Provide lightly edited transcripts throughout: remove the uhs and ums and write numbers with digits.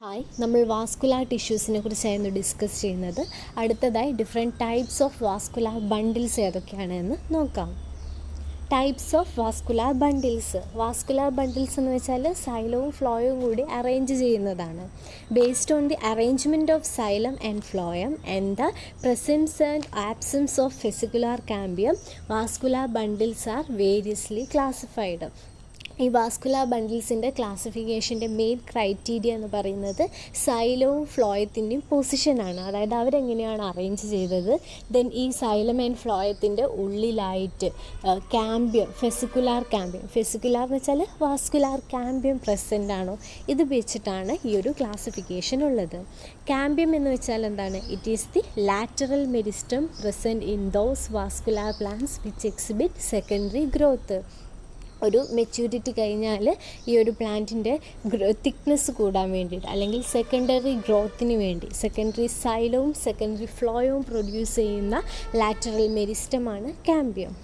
Hi, നമ്മൾ vascular ടിഷ്യൂസിനെ കുറിച്ചായിരുന്നു discuss ചെയ്യുന്നത്. അടുത്തതായി different types of vascular bundles ഏതൊക്കെയാണെന്ന് നോക്കാം. ടൈപ്സ് ഓഫ് വാസ്കുലാർ ബണ്ടിൽസ് എന്ന് വെച്ചാൽ സൈലവും ഫ്ലോയും കൂടി അറേഞ്ച് ചെയ്യുന്നതാണ്. Based on the arrangement of xylem and phloem and the presence and absence of vesicular cambium, vascular bundles are variously classified. ഈ vascular ബണ്ടിൽസിൻ്റെ ക്ലാസിഫിക്കേഷൻ്റെ main criteria എന്ന് പറയുന്നത് സൈലവും ഫ്ലോയത്തിൻ്റെയും പൊസിഷനാണ്. അതായത് അവരെങ്ങനെയാണ് അറേഞ്ച് ചെയ്തത്. ദെൻ ഈ സൈലം ആൻഡ് ഫ്ലോയത്തിൻ്റെ ഉള്ളിലായിട്ട് കാമ്പിയം, ഫെസിക്കുലാർ എന്ന് വെച്ചാൽ വാസ്കുലാർ കാമ്പിയം പ്രസൻ്റ് ആണോ, ഇത് വെച്ചിട്ടാണ് ഈ ഒരു ക്ലാസിഫിക്കേഷൻ ഉള്ളത്. കാമ്പിയം എന്ന് വെച്ചാൽ എന്താണ്? It is the lateral meristem present in those vascular plants which exhibit secondary growth. ഒരു മെച്യൂരിറ്റി കഴിഞ്ഞാൽ ഈ ഒരു പ്ലാന്റിൻ്റെ തിക്നെസ് കൂടാൻ വേണ്ടിയിട്ട് അല്ലെങ്കിൽ സെക്കൻഡറി ഗ്രോത്തിന് വേണ്ടി സെക്കൻഡറി സൈലവും സെക്കൻഡറി ഫ്ലോയും പ്രൊഡ്യൂസ് ചെയ്യുന്ന ലാറ്ററൽ മെരിസ്റ്റമാണ് cambium.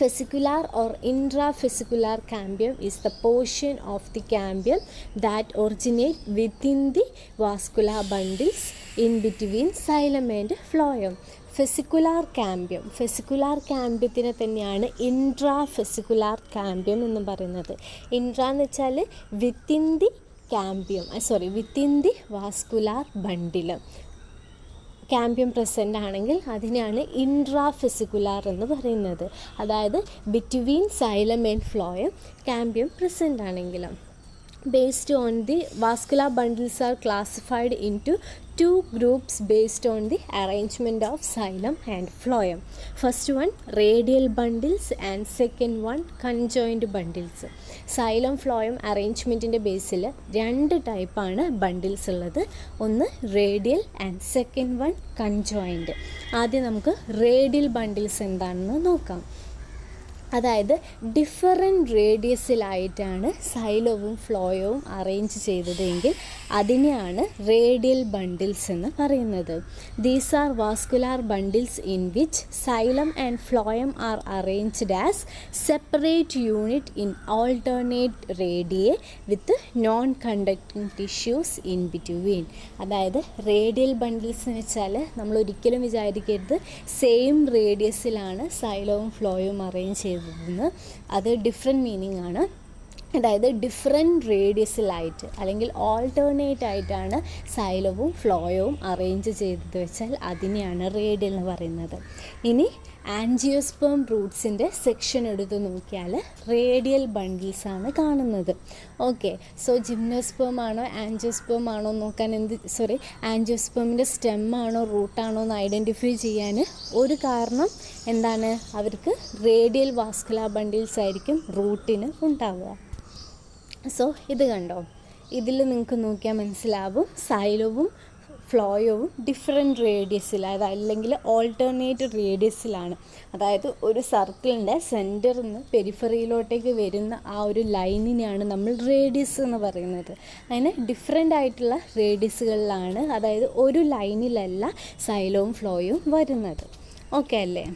Fascicular or intrafascicular cambium is the portion of the cambium that originate within the vascular bundles in between xylem and phloem. ഫെസിക്കുലാർ കാമ്പിയത്തിനെ തന്നെയാണ് ഇൻട്രാഫെസിക്കുലാർ കാമ്പിയം എന്നും പറയുന്നത്. ഇൻട്രാ എന്ന് വെച്ചാൽ within the vascular bundle cambium present ആണെങ്കിൽ അതിനെയാണ് ഇൻട്രാഫെസിക്കുലാർ എന്ന് പറയുന്നത്. അതായത് between xylem and phloem cambium present ആണെങ്കിലും. Based on the vascular bundles are classified into two groups based on the arrangement of xylem and phloem. First one radial bundles and second one conjoined bundles. Xylem phloem അറേഞ്ച്മെൻറ്റിൻ്റെ ബേസിൽ രണ്ട് ടൈപ്പാണ് bundles ഉള്ളത്. ഒന്ന് radial and second one conjoint. ആദ്യം നമുക്ക് radial bundles എന്താണെന്ന് നോക്കാം. അതായത് ഡിഫറെൻറ്റ് റേഡിയസിലായിട്ടാണ് സൈലവും ഫ്ലോയവും അറേഞ്ച് ചെയ്തതെങ്കിൽ അതിനെയാണ് റേഡിയൽ ബണ്ടിൽസ് എന്ന് പറയുന്നത്. These are vascular bundles in which xylem and phloem are arranged as separate unit in alternate റേഡിയെ with non conducting tissues in between. അതായത് radial bundles എന്ന് വെച്ചാൽ നമ്മൾ ഒരിക്കലും വിചാരിക്കരുത് സെയിം റേഡിയസിലാണ് സൈലവും ഫ്ലോയും അറേഞ്ച് ചെയ്തത്. അത് ഡിഫറെൻറ്റ് മീനിങ് ആണ്. അതായത് ഡിഫറെൻറ്റ് റേഡിയസിലായിട്ട് അല്ലെങ്കിൽ ഓൾട്ടർനേറ്റ് ആയിട്ടാണ് സൈലവും ഫ്ലോയവും അറേഞ്ച് ചെയ്തത് വെച്ചാൽ അതിനെയാണ് റേഡിയൽ എന്ന് പറയുന്നത്. ഇനി ആൻജിയോസ്പേം റൂട്ട്സിൻ്റെ സെക്ഷൻ എടുത്ത് നോക്കിയാൽ റേഡിയൽ ബണ്ടിൽസ് ആണ് കാണുന്നത്. ഓക്കെ, സോ ജിംനോസ്പേം ആണോ ആൻജിയോസ്പേം ആണോ നോക്കാൻ ആൻജിയോസ്പേമിൻ്റെ സ്റ്റെം ആണോ റൂട്ടാണോ എന്ന് ഐഡൻറ്റിഫൈ ചെയ്യാൻ ഒരു കാരണം എന്താണ്? അവർക്ക് റേഡിയൽ വാസ്കുലാർ ബണ്ടിൽസ് ആയിരിക്കും റൂട്ടിന് ഉണ്ടാവുക. സോ ഇത് കണ്ടോ, ഇതിൽ നിങ്ങൾക്ക് നോക്കിയാൽ മനസ്സിലാവും സൈലവും ഫ്ലോയവും ഡിഫറെൻറ്റ് റേഡിയസിൽ അല്ലെങ്കിൽ ഓൾട്ടർനേറ്റ് റേഡിയസിലാണ്. അതായത് ഒരു സർക്കിളിൻ്റെ സെൻറ്ററിൽ നിന്ന് പെരിഫറിയിലോട്ടേക്ക് വരുന്ന ആ ഒരു ലൈനിനെയാണ് നമ്മൾ റേഡിയസ് എന്ന് പറയുന്നത്. അതിന് ഡിഫറെൻ്റ് ആയിട്ടുള്ള റേഡിയസുകളിലാണ്, അതായത് ഒരു ലൈനിലല്ല സൈലവും ഫ്ലോയും വരുന്നത്. ഓക്കെ അല്ലേ?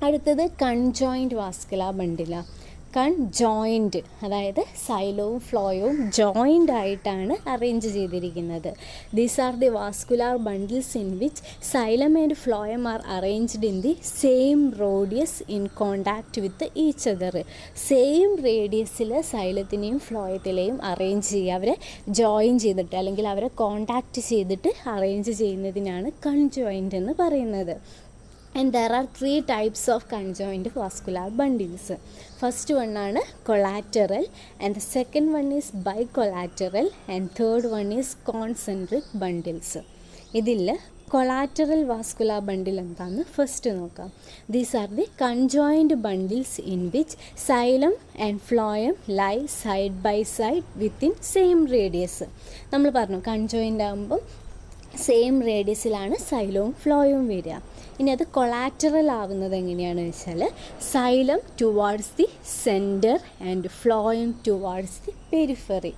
അടുത്തത് കൺജോയിൻറ്റ് വാസ്കുലാർ ബണ്ടിലാണ്. കൺജോയിൻറ്റ് അതായത് സൈലവും ഫ്ലോയവും ജോയിൻ്റ് ആയിട്ടാണ് അറേഞ്ച് ചെയ്തിരിക്കുന്നത്. These are the vascular bundles in which xylem and phloem are arranged in the same radius in contact with each other. Same റേഡിയസിൽ സൈലത്തിനെയും ഫ്ലോയത്തിലെയും അറേഞ്ച് ചെയ്യുക, അവരെ ജോയിൻ ചെയ്തിട്ട് അല്ലെങ്കിൽ അവരെ കോണ്ടാക്റ്റ് ചെയ്തിട്ട് അറേഞ്ച് ചെയ്യുന്നതിനാണ് കൺജോയിൻറ്റ് എന്ന് പറയുന്നത്. And there are three types of conjoined vascular bundles. First one ആണ് collateral and the second one is bicollateral and third one is concentric bundles. ഇതിൽ കൊളാറ്ററൽ വാസ്കുലാർ ബണ്ടിൽ എന്താണെന്ന് ഫസ്റ്റ് നോക്കാം. These are the conjoined bundles in which xylem and phloem lie side by side within same radius. നമ്മൾ പറഞ്ഞു conjoint ആകുമ്പം same റേഡിയസിലാണ് സൈലവും ഫ്ലോയും വരിക. ഇനി അത് കൊളാറ്ററൽ ആവുന്നത് എങ്ങനെയാണെന്ന് വെച്ചാൽ xylem towards the centre and phloem towards the periphery.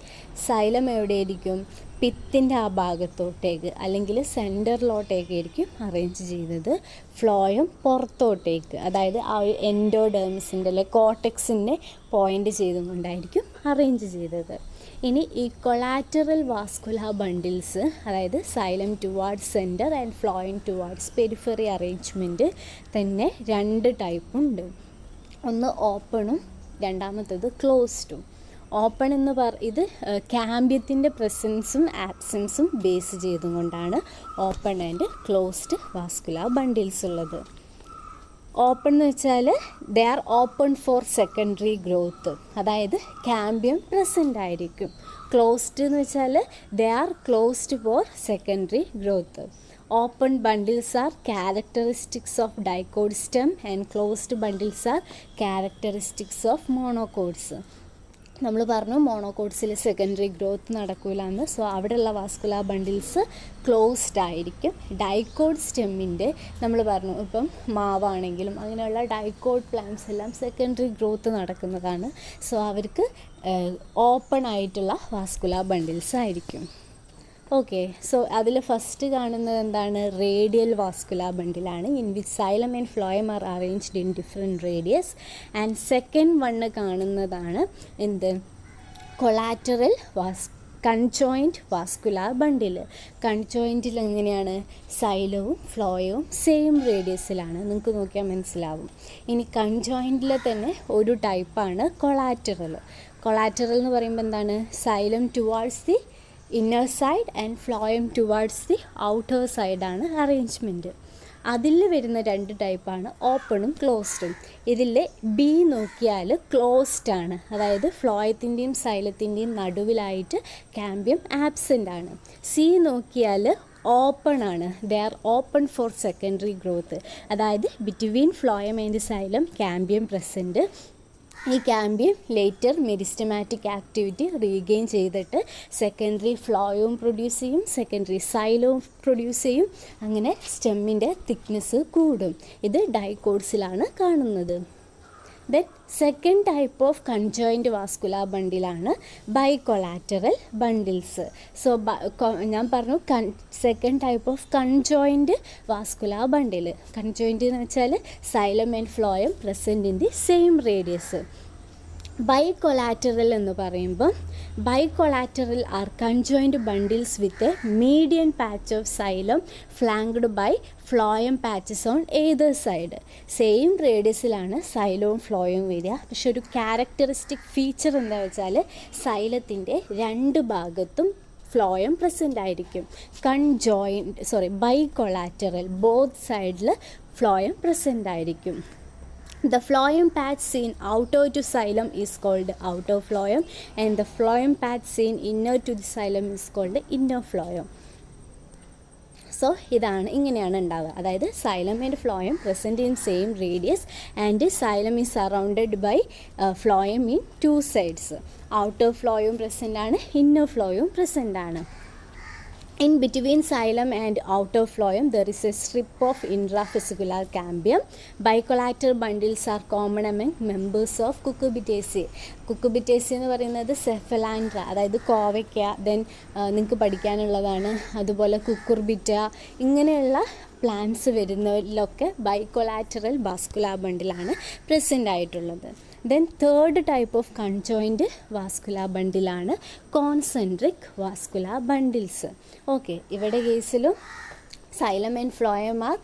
Xylem എവിടെയായിരിക്കും? പിത്തിൻ്റെ ആ ഭാഗത്തോട്ടേക്ക് അല്ലെങ്കിൽ സെൻറ്ററിലോട്ടേക്ക് ആയിരിക്കും അറേഞ്ച് ചെയ്തത്. ഫ്ലോയം പുറത്തോട്ടേക്ക്, അതായത് ആ ഒരു എൻഡോഡേർമിസിൻ്റെ അല്ലെ കോർട്ടെക്സിനെ പോയിൻ്റ് ചെയ്തുകൊണ്ടായിരിക്കും അറേഞ്ച് ചെയ്തത്. ഇനി ഈ കൊളാറ്ററൽ വാസ്കുലാർ ബണ്ടിൽസ്, അതായത് xylem towards centre and flowing towards periphery arrangement തന്നെ 2 ടൈപ്പുണ്ട്. ഒന്ന് ഓപ്പണും രണ്ടാമത്തേത് ക്ലോസ്ഡും. ഓപ്പൺ എന്ന് ഇത് ക്യാമ്പ്യത്തിൻ്റെ പ്രസൻസും ആബ്സെൻസും ബേസ് ചെയ്തുകൊണ്ടാണ് open and closed vascular bundles ഉള്ളത്. ഓപ്പൺ എന്ന് വെച്ചാൽ ദേ are open for secondary growth, അതായത് ക്യാമ്പ്യം പ്രസൻ്റ് ആയിരിക്കും. ക്ലോസ്ഡ് എന്ന് വെച്ചാൽ they are closed four secondary growth. Open bundles R characteristics of dicot stem and closed bundles R characteristics of മോണോകോഡ്സ്. നമ്മൾ പറഞ്ഞു മോണോകോഡ്സിൽ secondary growth നടക്കില്ല എന്ന്. സോ അവിടെയുള്ള വാസ്കുലാർ ബണ്ടിൽസ് ക്ലോസ്ഡ് ആയിരിക്കും. ഡൈക്കോഡ് സ്റ്റെമ്മിൻ്റെ നമ്മൾ പറഞ്ഞു, ഇപ്പം മാവാണെങ്കിലും അങ്ങനെയുള്ള ഡൈക്കോഡ് പ്ലാന്റ്സ് എല്ലാം സെക്കൻഡറി ഗ്രോത്ത് നടക്കുന്നതാണ്. സോ അവർക്ക് ഓപ്പൺ ആയിട്ടുള്ള വാസ്കുലാർ ബണ്ടിൽസ് ആയിരിക്കും. ഓക്കെ, സോ അതിൽ ഫസ്റ്റ് കാണുന്നത് എന്താണ്? റേഡിയൽ വാസ്കുലാർ ബണ്ടിലാണ്, in which xylem and phloem are arranged in different radius. And second one കാണുന്നതാണ് എന്ത്? Collateral conjoint vascular bundle. കൺജോയിൻറ്റിൽ എങ്ങനെയാണ്? സൈലവും ഫ്ലോയവും സെയിം റേഡിയസിലാണ്, നിങ്ങൾക്ക് നോക്കിയാൽ മനസ്സിലാവും. ഇനി കൺജോയിൻറ്റിലെ തന്നെ ഒരു ടൈപ്പാണ് കൊളാറ്ററൽ. കൊളാറ്ററൽ എന്ന് പറയുമ്പോൾ എന്താണ്? Xylem towards the inner side and phloem towards the outer സൈഡാണ് അറേഞ്ച്മെൻറ്റ്. അതിൽ വരുന്ന 2 ടൈപ്പാണ് ഓപ്പണും ക്ലോസ്ഡും. ഇതിൽ ബി നോക്കിയാൽ ക്ലോസ്ഡ് ആണ്, അതായത് ഫ്ലോയത്തിൻ്റെയും സൈലത്തിൻ്റെയും നടുവിലായിട്ട് ക്യാമ്പ്യം ആബ്സെൻ്റ് ആണ്. സി നോക്കിയാൽ ഓപ്പൺ ആണ്, they are open for secondary growth, അതായത് between phloem and xylem cambium present. ഈ cambium later meristematic activity regain ചെയ്തിട്ട് സെക്കൻഡറി ഫ്ലോയവും പ്രൊഡ്യൂസ് ചെയ്യും, സെക്കൻഡറി സൈലവും പ്രൊഡ്യൂസ് ചെയ്യും. അങ്ങനെ സ്റ്റെമ്മിൻ്റെ തിക്നെസ് കൂടും. ഇത് ഡൈക്കോഡ്സിലാണ് കാണുന്നത്. Then second type of conjoint vascular ബണ്ടിലാണ് ബൈകൊളാറ്ററൽ ബണ്ടിൽസ്. സോ ഞാൻ പറഞ്ഞു second type of conjoint vascular bundle. Conjoint എന്ന് വെച്ചാൽ xylem and phloem present in the same radius. Bicollateral എന്ന് പറയുമ്പോൾ bicollateral are conjoint bundles with a median patch of xylem flanked by phloem patches on either side. Same റേഡിയസിലാണ് സൈലവും ഫ്ലോയും വരിക. പക്ഷെ ഒരു ക്യാരക്ടറിസ്റ്റിക് ഫീച്ചർ എന്താ വെച്ചാൽ സൈലത്തിൻ്റെ 2 ഭാഗത്തും ഫ്ലോയം പ്രസൻ്റ് ആയിരിക്കും. ബൈകൊളാറ്ററൽ ബോത്ത് സൈഡിൽ ഫ്ലോയം പ്രസൻ്റ് ആയിരിക്കും. The phloem patch seen outer to xylem is called outer phloem, and the phloem patch seen inner to the xylem is called inner phloem. So ഇങ്ങനെയാണ് ഉണ്ടാവുക. അതായത് xylem and phloem present in same radius and xylem is surrounded by phloem in 2 sides. Outer ഫ്ലോയും present ആണ്, inner ഫ്ലോയും present ആണ്. In between xylem and outer phloem, there is a strip of intravesicular cambium. Bicollateral bundles are common among members of Cucurbitaceae. Cucurbitaceae എന്ന് പറയുന്നത് സെഫലാൻഡ്ര, അതായത് കോവയ്ക്ക, then നിങ്ങൾക്ക് പഠിക്കാനുള്ളതാണ്. അതുപോലെ കുക്കുർബിറ്റ, ഇങ്ങനെയുള്ള പ്ലാന്റ്സ് വരുന്നതിലൊക്കെ ബൈകൊളാറ്ററൽ വാസ്കുലാർ ബണ്ടിലാണ് പ്രസൻ്റ് ആയിട്ടുള്ളത്. Then third type of conjoint vascular ബണ്ടിലാണ് കോൺസെൻട്രിക് വാസ്കുലാർ ബണ്ടിൽസ്. ഓക്കെ, ഇവിടെ കേസിലും xylem and phloem are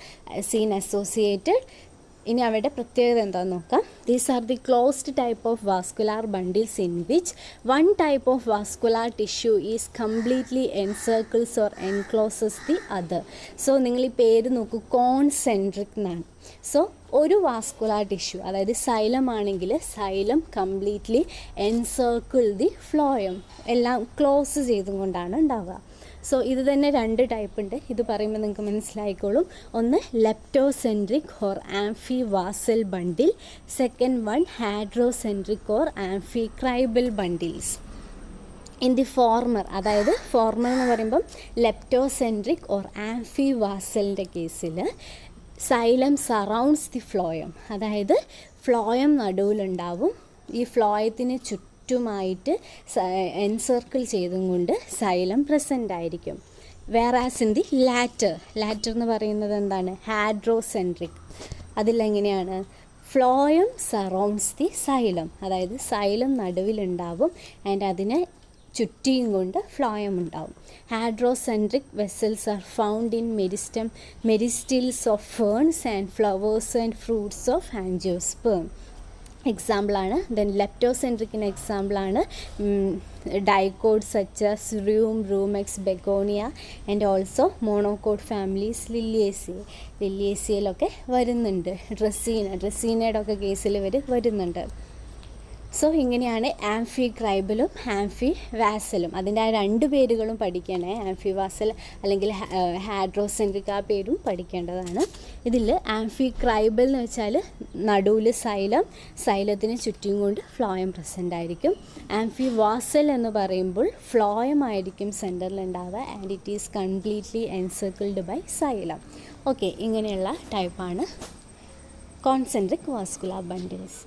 seen associated. ഇനി അവരുടെ പ്രത്യേകത എന്താണെന്ന് നോക്കാം. These are the closed type of vascular bundles in which one type of vascular tissue is completely encircles or encloses the other. So നിങ്ങൾ ഈ പേര് നോക്കൂ, കോൺസെൻട്രിക് എന്നാണ്. സോ ഒരു വാസ്കുലാർ ടിഷ്യൂ, അതായത് സൈലം ആണെങ്കിൽ xylem completely encircle the phloem, എല്ലാം close ചെയ്തുകൊണ്ടാണ് ഉണ്ടാവുക. സോ ഇത് തന്നെ 2 ടൈപ്പ് ഉണ്ട്. ഇത് പറയുമ്പോൾ നിങ്ങൾക്ക് മനസ്സിലായിക്കോളും. ഒന്ന് leptocentric or amphivasal bundle, second one hadrocentric or amphicribral bundles. In the former, അതായത് ഫോർമർ എന്ന് പറയുമ്പം ലെപ്റ്റോസെൻട്രിക് ഓർ ആംഫി വാസലിൻ്റെ കേസിൽ സൈലം സറൗണ്ട്സ് ദി ഫ്ലോയം, അതായത് ഫ്ലോയം നടുവിലുണ്ടാവും. ഈ ഫ്ലോയത്തിന് ചുറ്റുമായിട്ട് എൻസർക്കിൾ ചെയ്തും കൊണ്ട് സൈലം പ്രസൻ്റ് ആയിരിക്കും. വേറാസ് ഇൻ ദി ലാറ്റർ എന്ന് പറയുന്നത് എന്താണ്? ഹാഡ്രോസെൻട്രിക്. അതിലെങ്ങനെയാണ്? ഫ്ലോയം സറൗണ്ട്സ് ദി സൈലം, അതായത് സൈലം നടുവിലുണ്ടാവും ആൻഡ് അതിനെ ചുറ്റിയും കൊണ്ട് ഫ്ലോയം ഉണ്ടാവും. Hadrocentric vessels are found in meristeles of ferns and flowers and fruits of angiosperm. എക്സാമ്പിളാണ്. ദെൻ ലെപ്റ്റോസെൻട്രിക്കിന് എക്സാമ്പിളാണ് dicot such as Rumex Begonia and also monocot families ലില്ലിയേസിയയിലൊക്കെ വരുന്നുണ്ട്. ഡ്രസീനയുടെ ഒക്കെ കേസിൽ വരുന്നുണ്ട്. സോ ഇങ്ങനെയാണ് ആംഫി ക്രൈബലും ആംഫി വാസലും. അതിൻ്റെ ആ 2 പേരുകളും പഠിക്കണേ. ആംഫി വാസൽ അല്ലെങ്കിൽ ഹാഡ്രോസെൻട്രിക് ആ പേരും പഠിക്കേണ്ടതാണ്. ഇതിൽ ആംഫി ക്രൈബൽ എന്ന് വെച്ചാൽ നടുവിൽ സൈലത്തിന് ചുറ്റും കൊണ്ട് ഫ്ലോയം പ്രസൻ്റ് ആയിരിക്കും. ആംഫി വാസൽ എന്ന് പറയുമ്പോൾ ഫ്ലോയം ആയിരിക്കും സെൻറ്ററിൽ ഉണ്ടാവുക and it is completely encircled by xylem. Okay, ഇങ്ങനെയുള്ള ടൈപ്പാണ് കോൺസെൻട്രിക് വാസ്കുലാർ ബണ്ടിൽസ്.